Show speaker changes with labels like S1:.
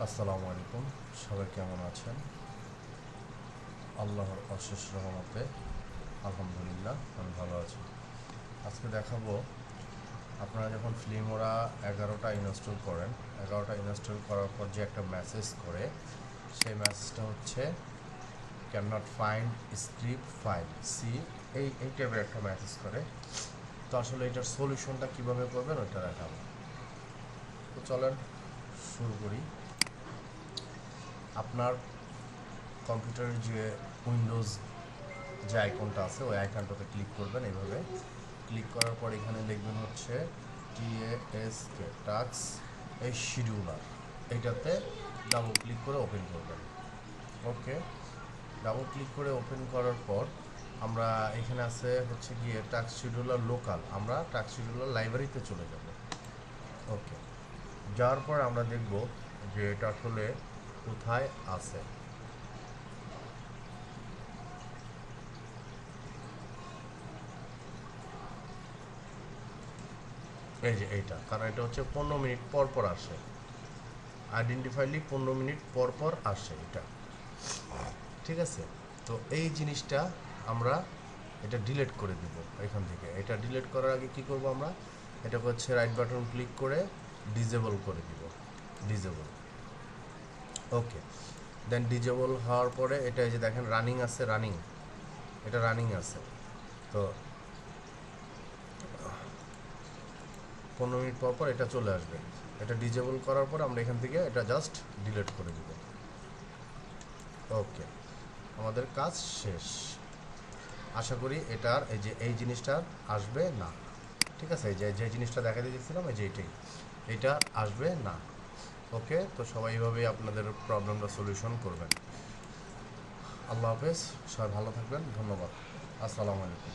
S1: আসসালামু আলাইকুম, সবাই কেমন আছেন? আল্লাহর অশেষ রহমতে আলহামদুলিল্লাহ আমি ভালো আছি। আজকে দেখাবো আপনারা যখন ফিল্মোরা 11টা ইনস্টল করেন, 11টা ইনস্টল করার পর যে একটা মেসেজ করে, সেই মেসেজটা হচ্ছে can not find script file C, এই টাইপের একটা মেসেজ করে। তো আসলে এটার সলিউশনটা কীভাবে করবেন ওইটা দেখাবো। তো চলেন শুরু করি। আপনার কম্পিউটারের যে উইন্ডোজ যে আইকনটা আছে ওই আইকনটাতে ক্লিক করবেন। এইভাবে ক্লিক করার পর এখানে লিখবেন হচ্ছে TASK টাস্ক এই শিডিউলার, এইটাতে ডাবল ক্লিক করে ওপেন করবেন। ওকে, ডাবল ক্লিক করে ওপেন করার পর আমরা এখানে আছে হচ্ছে গিয়ে টাস্ক শিডিউলার লোকাল, আমরা টাস্ক শিডিউলার লাইব্রেরিতে চলে যাব। ওকে, যাওয়ার পর আমরা দেখব যে এটা আসলে কোথায় আছে। এই যে এইটা, কারণ এটা হচ্ছে 15 মিনিট পর পর আসে, আইডেন্টিফাইলি 15 মিনিট পর পর আসে এটা, ঠিক আছে। তো এই জিনিসটা আমরা এটা ডিলিট করে দিব এখান থেকে। এটা ডিলিট করার আগে কি করব আমরা, এটা হচ্ছে রাইট বাটন ক্লিক করে ডিজেবল করে দিব, ডিজেবল। ওকে, দেন ডিজেবল হওয়ার পরে এটা এই যে দেখেন রানিং আছে, রানিং, এটা রানিং আছে। তো 15 মিনিট পর পর এটা চলে আসবে। এটা ডিজেবল করার পর আমরা এখান থেকে এটা জাস্ট ডিলিট করে দিব। ওকে, আমাদের কাজ শেষ। আশা করি এটার এই জিনিসটা আসবে না, ঠিক আছে। এই যে জিনিসটা দেখাতে দিয়েছিলাম এই যে এইটা আসবে না। ওকে, তো সবাই এইভাবেই আপনাদের প্রবলেমটা সলিউশন করবেন। আল্লাহ হাফেজ, সবাই ভালো থাকবেন, ধন্যবাদ, আসসালামু আলাইকুম।